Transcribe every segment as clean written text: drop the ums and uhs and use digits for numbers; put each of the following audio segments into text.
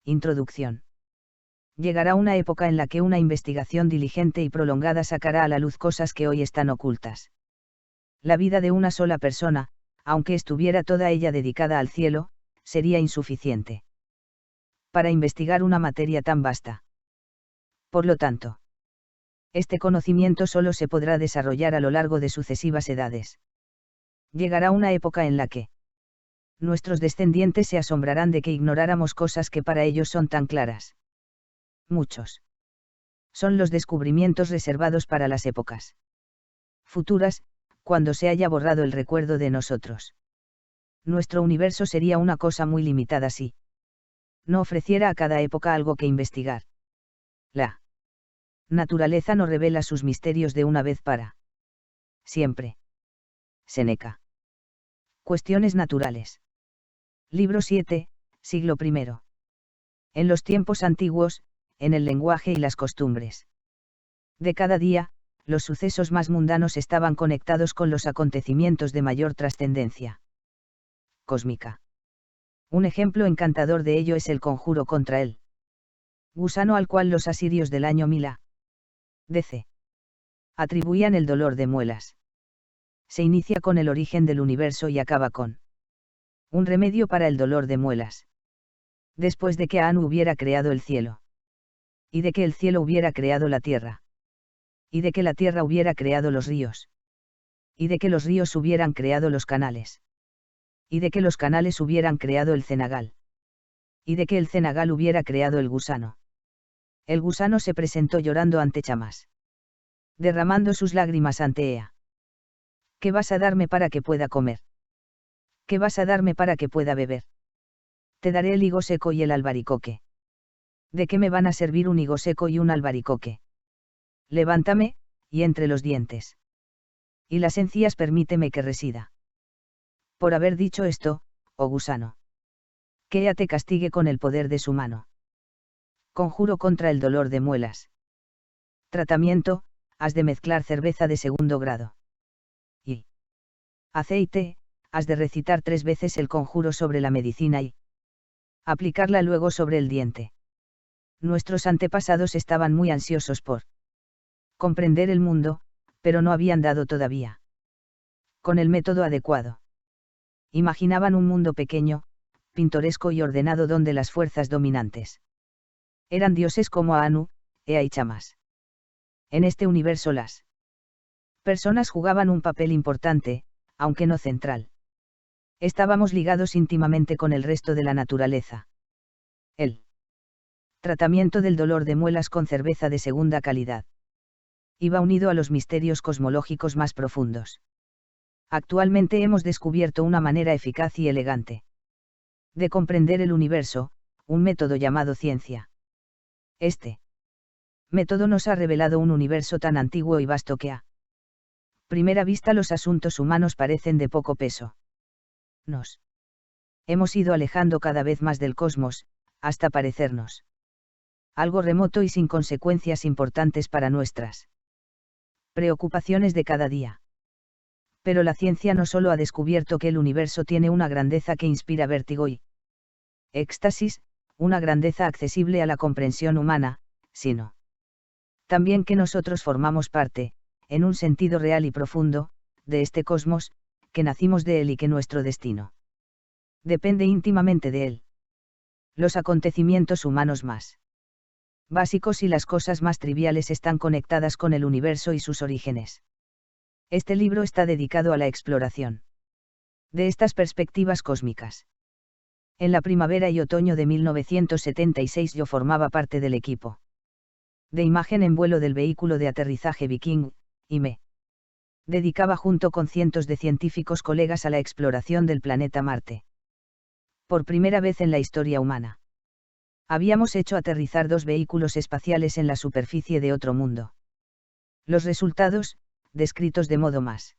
Introducción. Llegará una época en la que una investigación diligente y prolongada sacará a la luz cosas que hoy están ocultas. La vida de una sola persona, aunque estuviera toda ella dedicada al cielo, sería insuficiente para investigar una materia tan vasta. Por lo tanto, este conocimiento solo se podrá desarrollar a lo largo de sucesivas edades. Llegará una época en la que nuestros descendientes se asombrarán de que ignoráramos cosas que para ellos son tan claras. Muchos son los descubrimientos reservados para las épocas futuras, cuando se haya borrado el recuerdo de nosotros. Nuestro universo sería una cosa muy limitada si no ofreciera a cada época algo que investigar. La naturaleza no revela sus misterios de una vez para siempre. Séneca. Cuestiones naturales. Libro 7, siglo I. En los tiempos antiguos, en el lenguaje y las costumbres de cada día, los sucesos más mundanos estaban conectados con los acontecimientos de mayor trascendencia cósmica. Un ejemplo encantador de ello es el conjuro contra el gusano al cual los asirios del año 1000 a.C. atribuían el dolor de muelas. Se inicia con el origen del universo y acaba con un remedio para el dolor de muelas. Después de que Anu hubiera creado el cielo, y de que el cielo hubiera creado la tierra, y de que la tierra hubiera creado los ríos, y de que los ríos hubieran creado los canales, y de que los canales hubieran creado el cenagal, y de que el cenagal hubiera creado el gusano. El gusano se presentó llorando ante Chamas, derramando sus lágrimas ante Ea. ¿Qué vas a darme para que pueda comer? ¿Qué vas a darme para que pueda beber? Te daré el higo seco y el albaricoque. ¿De qué me van a servir un higo seco y un albaricoque? Levántame, y entre los dientes y las encías permíteme que resida. Por haber dicho esto, oh gusano, que Ea te castigue con el poder de su mano. Conjuro contra el dolor de muelas. Tratamiento: has de mezclar cerveza de segundo grado y aceite, has de recitar 3 veces el conjuro sobre la medicina y aplicarla luego sobre el diente. Nuestros antepasados estaban muy ansiosos por comprender el mundo, pero no habían dado todavía con el método adecuado. Imaginaban un mundo pequeño, pintoresco y ordenado donde las fuerzas dominantes eran dioses como Anu, Ea y Chamas. En este universo las personas jugaban un papel importante, aunque no central. Estábamos ligados íntimamente con el resto de la naturaleza. El tratamiento del dolor de muelas con cerveza de segunda calidad iba unido a los misterios cosmológicos más profundos. Actualmente hemos descubierto una manera eficaz y elegante de comprender el universo, un método llamado ciencia. Este método nos ha revelado un universo tan antiguo y vasto que a primera vista los asuntos humanos parecen de poco peso. Nos hemos ido alejando cada vez más del cosmos, hasta parecernos algo remoto y sin consecuencias importantes para nuestras preocupaciones de cada día. Pero la ciencia no solo ha descubierto que el universo tiene una grandeza que inspira vértigo y éxtasis, una grandeza accesible a la comprensión humana, sino también que nosotros formamos parte, en un sentido real y profundo, de este cosmos, que nacimos de él y que nuestro destino depende íntimamente de él. Los acontecimientos humanos más básicos y las cosas más triviales están conectadas con el universo y sus orígenes. Este libro está dedicado a la exploración de estas perspectivas cósmicas. En la primavera y otoño de 1976 yo formaba parte del equipo de imagen en vuelo del vehículo de aterrizaje Viking, y me dedicaba junto con cientos de científicos colegas a la exploración del planeta Marte. Por primera vez en la historia humana, habíamos hecho aterrizar 2 vehículos espaciales en la superficie de otro mundo. Los resultados, descritos de modo más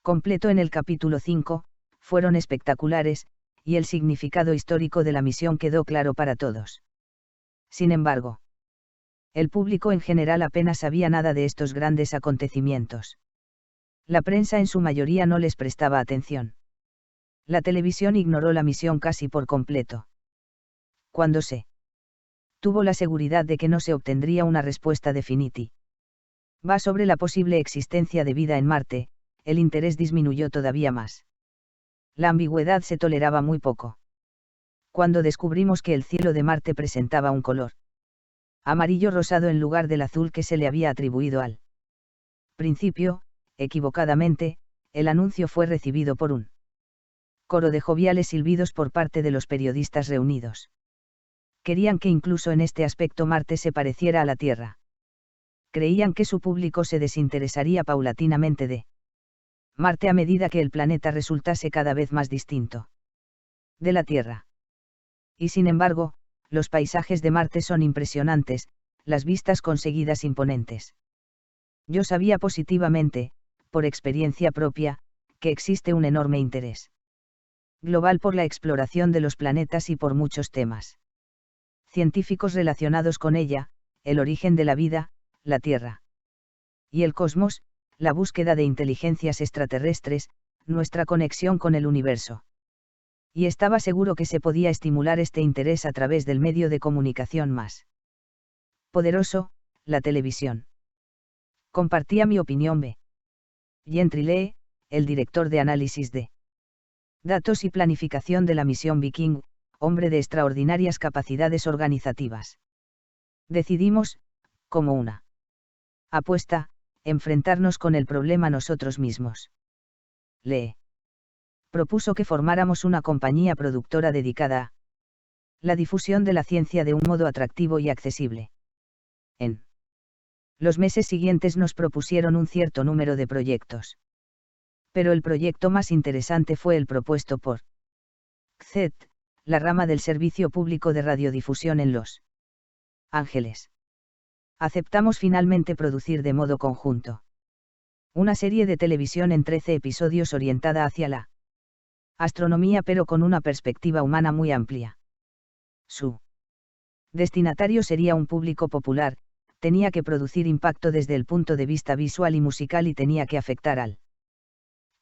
completo en el capítulo 5, fueron espectaculares, y el significado histórico de la misión quedó claro para todos. Sin embargo, el público en general apenas sabía nada de estos grandes acontecimientos. La prensa en su mayoría no les prestaba atención. La televisión ignoró la misión casi por completo. Cuando se tuvo la seguridad de que no se obtendría una respuesta definitiva sobre la posible existencia de vida en Marte, el interés disminuyó todavía más. La ambigüedad se toleraba muy poco. Cuando descubrimos que el cielo de Marte presentaba un color amarillo rosado en lugar del azul que se le había atribuido al principio, equivocadamente, el anuncio fue recibido por un coro de joviales silbidos por parte de los periodistas reunidos. Querían que incluso en este aspecto Marte se pareciera a la Tierra. Creían que su público se desinteresaría paulatinamente de Marte a medida que el planeta resultase cada vez más distinto de la Tierra. Y sin embargo, los paisajes de Marte son impresionantes, las vistas conseguidas imponentes. Yo sabía positivamente, por experiencia propia, que existe un enorme interés global por la exploración de los planetas y por muchos temas científicos relacionados con ella, el origen de la vida, la Tierra y el cosmos, la búsqueda de inteligencias extraterrestres, nuestra conexión con el universo. Y estaba seguro que se podía estimular este interés a través del medio de comunicación más poderoso, la televisión. Compartía mi opinión B. Gentile, el director de análisis de datos y planificación de la misión Viking, hombre de extraordinarias capacidades organizativas. Decidimos, como una apuesta, enfrentarnos con el problema nosotros mismos. Le propuso que formáramos una compañía productora dedicada a la difusión de la ciencia de un modo atractivo y accesible. En los meses siguientes nos propusieron un cierto número de proyectos. Pero el proyecto más interesante fue el propuesto por CZET, la rama del Servicio Público de Radiodifusión en Los Ángeles. Aceptamos finalmente producir de modo conjunto una serie de televisión en 13 episodios orientada hacia la astronomía pero con una perspectiva humana muy amplia. Su destinatario sería un público popular, tenía que producir impacto desde el punto de vista visual y musical y tenía que afectar al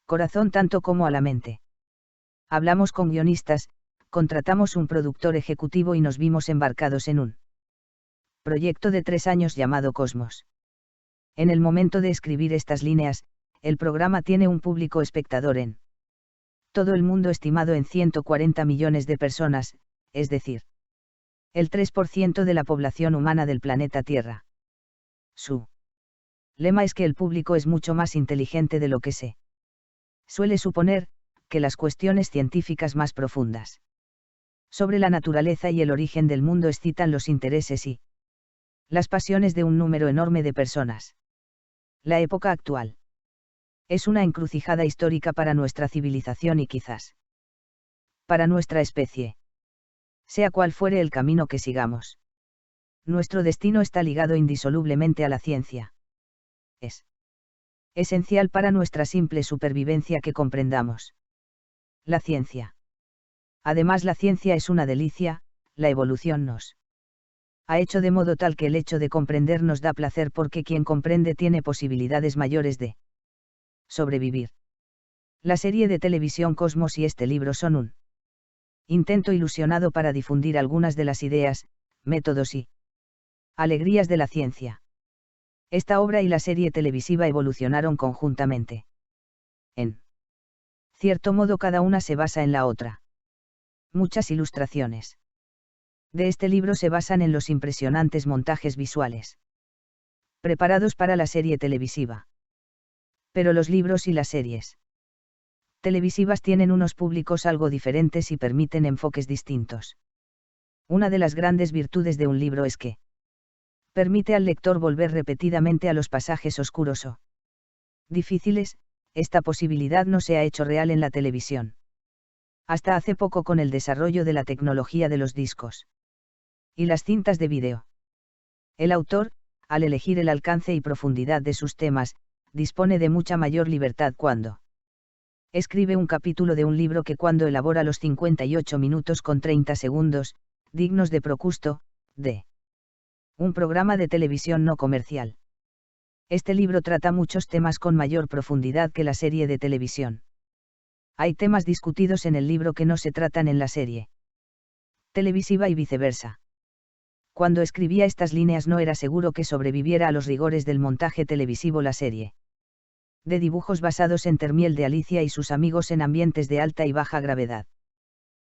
corazón tanto como a la mente. Hablamos con guionistas, contratamos un productor ejecutivo y nos vimos embarcados en un proyecto de 3 años llamado Cosmos. En el momento de escribir estas líneas, el programa tiene un público espectador en todo el mundo estimado en 140 millones de personas, es decir, el 3% de la población humana del planeta Tierra. Su lema es que el público es mucho más inteligente de lo que se suele suponer, que las cuestiones científicas más profundas sobre la naturaleza y el origen del mundo excitan los intereses y las pasiones de un número enorme de personas. La época actual es una encrucijada histórica para nuestra civilización y quizás para nuestra especie. Sea cual fuere el camino que sigamos, nuestro destino está ligado indisolublemente a la ciencia. Es esencial para nuestra simple supervivencia que comprendamos la ciencia. Además, la ciencia es una delicia, la evolución nos ha hecho de modo tal que el hecho de comprender nos da placer porque quien comprende tiene posibilidades mayores de sobrevivir. La serie de televisión Cosmos y este libro son un intento ilusionado para difundir algunas de las ideas, métodos y alegrías de la ciencia. Esta obra y la serie televisiva evolucionaron conjuntamente. En cierto modo cada una se basa en la otra. Muchas ilustraciones de este libro se basan en los impresionantes montajes visuales preparados para la serie televisiva. Pero los libros y las series televisivas tienen unos públicos algo diferentes y permiten enfoques distintos. Una de las grandes virtudes de un libro es que permite al lector volver repetidamente a los pasajes oscuros o difíciles. Esta posibilidad no se ha hecho real en la televisión hasta hace poco con el desarrollo de la tecnología de los discos y las cintas de vídeo. El autor, al elegir el alcance y profundidad de sus temas, dispone de mucha mayor libertad cuando escribe un capítulo de un libro que cuando elabora los 58 minutos con 30 segundos, dignos de Procusto, de un programa de televisión no comercial. Este libro trata muchos temas con mayor profundidad que la serie de televisión. Hay temas discutidos en el libro que no se tratan en la serie televisiva y viceversa. Cuando escribía estas líneas no era seguro que sobreviviera a los rigores del montaje televisivo la serie. De dibujos basados en Termiel de Alicia y sus amigos en ambientes de alta y baja gravedad.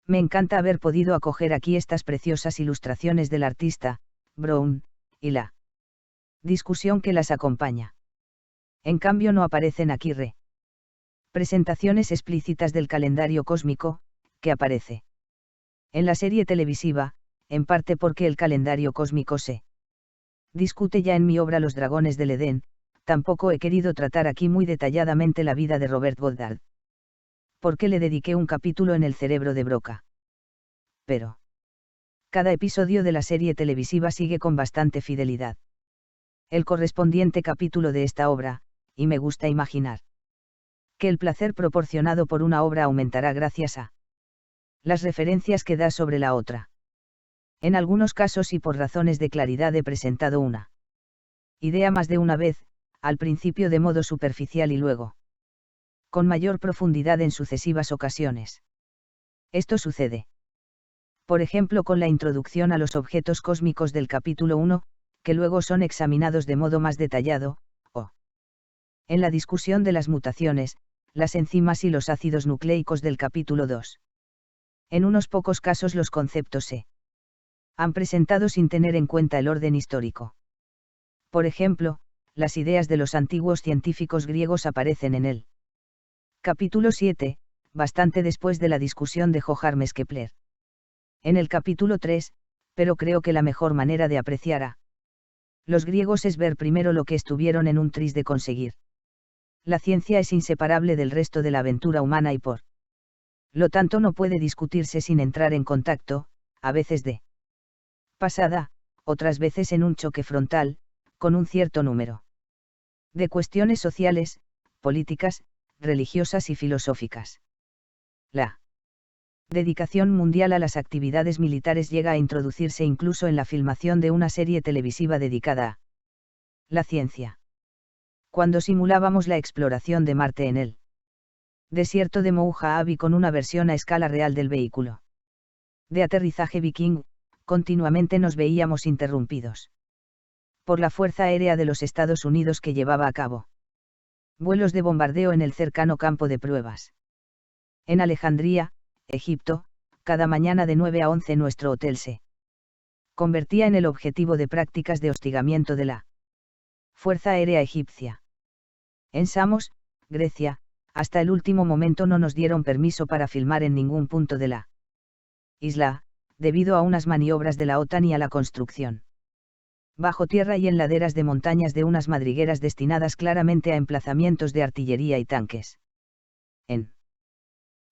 Me encanta haber podido acoger aquí estas preciosas ilustraciones del artista, Brown, y la discusión que las acompaña. En cambio no aparecen aquí presentaciones explícitas del calendario cósmico, que aparece en la serie televisiva, en parte porque el calendario cósmico se discute ya en mi obra Los Dragones del Edén. Tampoco he querido tratar aquí muy detalladamente la vida de Robert Goddard. Porque le dediqué un capítulo en El cerebro de Broca. Pero cada episodio de la serie televisiva sigue con bastante fidelidad el correspondiente capítulo de esta obra, y me gusta imaginar que el placer proporcionado por una obra aumentará gracias a las referencias que da sobre la otra. En algunos casos y por razones de claridad he presentado una idea más de una vez, al principio de modo superficial y luego con mayor profundidad en sucesivas ocasiones. Esto sucede, por ejemplo, con la introducción a los objetos cósmicos del capítulo 1, que luego son examinados de modo más detallado, o en la discusión de las mutaciones, las enzimas y los ácidos nucleicos del capítulo 2. En unos pocos casos los conceptos se han presentado sin tener en cuenta el orden histórico. Por ejemplo, las ideas de los antiguos científicos griegos aparecen en el capítulo 7, bastante después de la discusión de Johannes Kepler. En el capítulo 3, pero creo que la mejor manera de apreciar a los griegos es ver primero lo que estuvieron en un tris de conseguir. La ciencia es inseparable del resto de la aventura humana y por lo tanto no puede discutirse sin entrar en contacto, a veces de pasada, otras veces en un choque frontal, con un cierto número de cuestiones sociales, políticas, religiosas y filosóficas. La dedicación mundial a las actividades militares llega a introducirse incluso en la filmación de una serie televisiva dedicada a la ciencia. Cuando simulábamos la exploración de Marte en el desierto de Mojave con una versión a escala real del vehículo de aterrizaje Viking, continuamente nos veíamos interrumpidos por la Fuerza Aérea de los Estados Unidos que llevaba a cabo vuelos de bombardeo en el cercano campo de pruebas. En Alejandría, Egipto, cada mañana de 9 a 11 nuestro hotel se convertía en el objetivo de prácticas de hostigamiento de la Fuerza Aérea Egipcia. En Samos, Grecia, hasta el último momento no nos dieron permiso para filmar en ningún punto de la isla, debido a unas maniobras de la OTAN y a la construcción bajo tierra y en laderas de montañas de unas madrigueras destinadas claramente a emplazamientos de artillería y tanques. En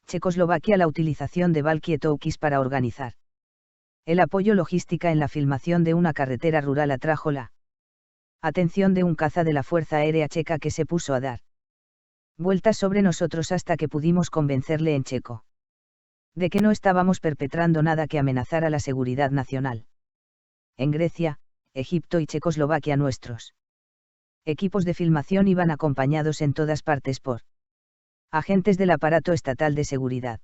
Checoslovaquia la utilización de walkie-talkies para organizar el apoyo logística en la filmación de una carretera rural atrajo la atención de un caza de la Fuerza Aérea Checa que se puso a dar vueltas sobre nosotros hasta que pudimos convencerle en checo de que no estábamos perpetrando nada que amenazara la seguridad nacional. En Grecia, Egipto y Checoslovaquia nuestros equipos de filmación iban acompañados en todas partes por agentes del aparato estatal de seguridad.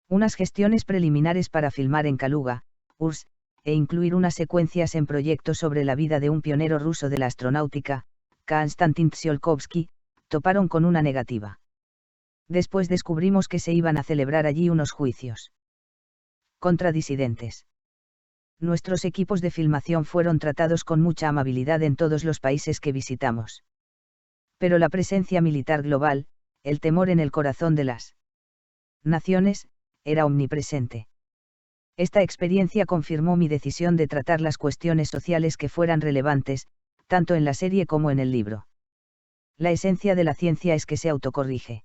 Unas gestiones preliminares para filmar en Kaluga, URSS, e incluir unas secuencias en proyectos sobre la vida de un pionero ruso de la astronáutica, Konstantin Tsiolkovsky, toparon con una negativa. Después descubrimos que se iban a celebrar allí unos juicios contra disidentes. Nuestros equipos de filmación fueron tratados con mucha amabilidad en todos los países que visitamos. Pero la presencia militar global, el temor en el corazón de las naciones, era omnipresente. Esta experiencia confirmó mi decisión de tratar las cuestiones sociales que fueran relevantes, tanto en la serie como en el libro. La esencia de la ciencia es que se autocorrige.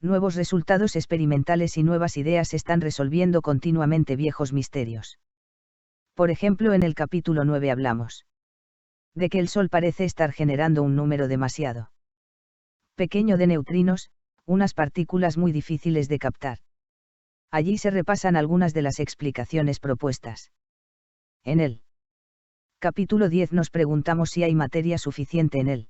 Nuevos resultados experimentales y nuevas ideas están resolviendo continuamente viejos misterios. Por ejemplo, en el capítulo 9 hablamos de que el Sol parece estar generando un número demasiado pequeño de neutrinos, unas partículas muy difíciles de captar. Allí se repasan algunas de las explicaciones propuestas. En el capítulo 10 nos preguntamos si hay materia suficiente en el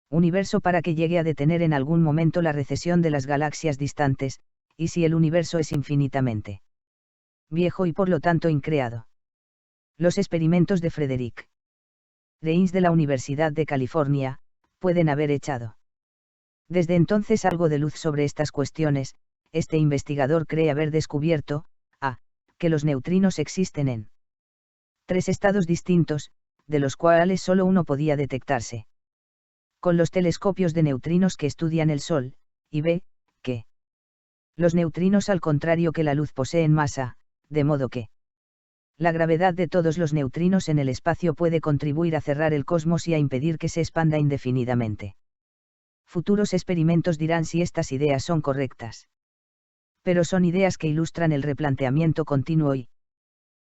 universo para que llegue a detener en algún momento la recesión de las galaxias distantes, y si el universo es infinitamente viejo y por lo tanto increado. Los experimentos de Frederick Reins de la Universidad de California, pueden haber echado desde entonces algo de luz sobre estas cuestiones. Este investigador cree haber descubierto, que los neutrinos existen en 3 estados distintos, de los cuales solo uno podía detectarse con los telescopios de neutrinos que estudian el Sol, y b, que los neutrinos, al contrario que la luz, poseen masa, de modo que la gravedad de todos los neutrinos en el espacio puede contribuir a cerrar el cosmos y a impedir que se expanda indefinidamente. Futuros experimentos dirán si estas ideas son correctas. Pero son ideas que ilustran el replanteamiento continuo y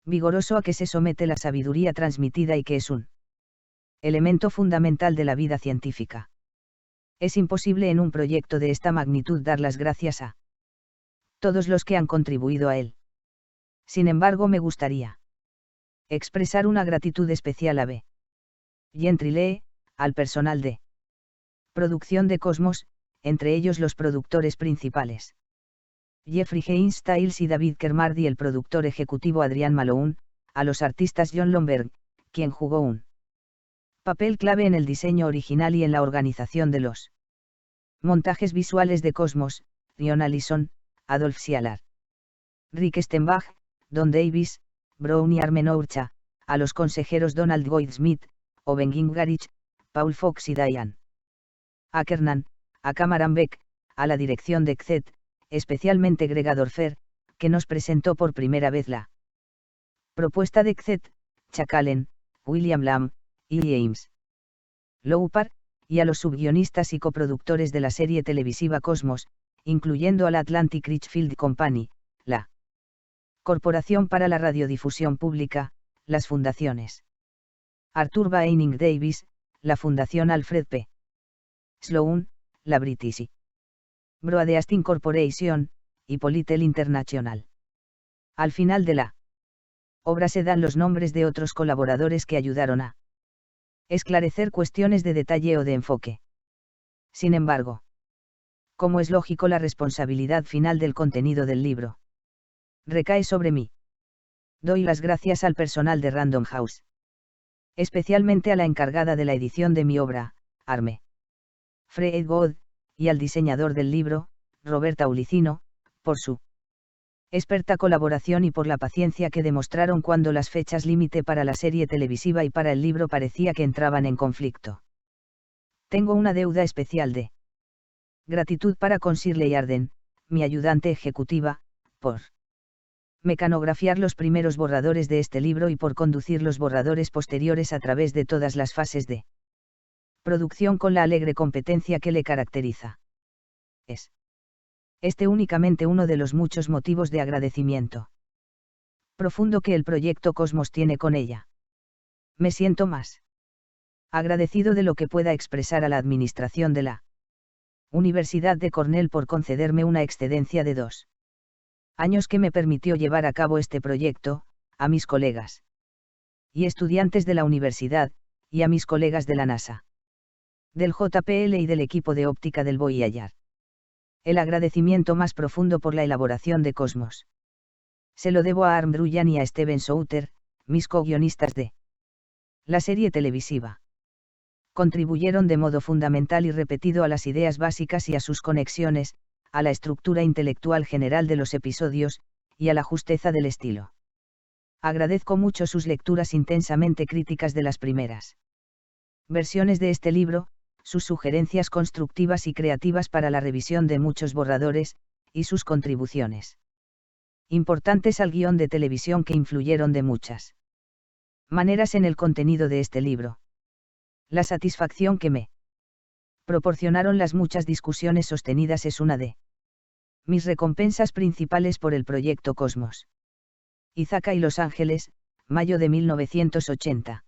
vigoroso a que se somete la sabiduría transmitida y que es un elemento fundamental de la vida científica. Es imposible en un proyecto de esta magnitud dar las gracias a todos los que han contribuido a él. Sin embargo, me gustaría expresar una gratitud especial a B. Gentile, al personal de producción de Cosmos, entre ellos los productores principales Jeffrey Haynes Styles y David Kermard, y el productor ejecutivo Adrian Malone, a los artistas John Lomberg, quien jugó un papel clave en el diseño original y en la organización de los montajes visuales de Cosmos, Rion Allison, Adolf Sialar, Rick Stenbach, Don Davis, Brown y Armen Ourcha, a los consejeros Donald Goidsmith, Owen Gingerich, Paul Fox y Diane Ackerman, a Cameron Beck, a la dirección de CZET, especialmente Grega Dorfer, que nos presentó por primera vez la propuesta de CZET, Chuck Allen, William Lamb, y James Loupar, y a los subguionistas y coproductores de la serie televisiva Cosmos, incluyendo a la Atlantic Richfield Company, la Corporación para la Radiodifusión Pública, las fundaciones Arthur Bainning Davis, la Fundación Alfred P. Sloan, la British Broadcasting Corporation, y Politel International. Al final de la obra se dan los nombres de otros colaboradores que ayudaron a esclarecer cuestiones de detalle o de enfoque. Sin embargo, como es lógico, la responsabilidad final del contenido del libro recae sobre mí. Doy las gracias al personal de Random House, especialmente a la encargada de la edición de mi obra, Arme Fred God, y al diseñador del libro, Roberta Ulicino, por su experta colaboración y por la paciencia que demostraron cuando las fechas límite para la serie televisiva y para el libro parecía que entraban en conflicto. Tengo una deuda especial de gratitud para con Shirley Arden, mi ayudante ejecutiva, por mecanografiar los primeros borradores de este libro y por conducir los borradores posteriores a través de todas las fases de producción con la alegre competencia que le caracteriza. Es este únicamente uno de los muchos motivos de agradecimiento profundo que el proyecto Cosmos tiene con ella. Me siento más agradecido de lo que pueda expresar a la administración de la Universidad de Cornell por concederme una excedencia de 2 años que me permitió llevar a cabo este proyecto, a mis colegas y estudiantes de la universidad, y a mis colegas de la NASA, del JPL y del equipo de óptica del Voyager. El agradecimiento más profundo por la elaboración de Cosmos se lo debo a Arm Druyan y a Steven Souter, mis co-guionistas de la serie televisiva. Contribuyeron de modo fundamental y repetido a las ideas básicas y a sus conexiones, a la estructura intelectual general de los episodios, y a la justeza del estilo. Agradezco mucho sus lecturas intensamente críticas de las primeras versiones de este libro, sus sugerencias constructivas y creativas para la revisión de muchos borradores, y sus contribuciones importantes al guión de televisión que influyeron de muchas maneras en el contenido de este libro. La satisfacción que me proporcionaron las muchas discusiones sostenidas es una de mis recompensas principales por el proyecto Cosmos. Ithaca y Los Ángeles, mayo de 1980.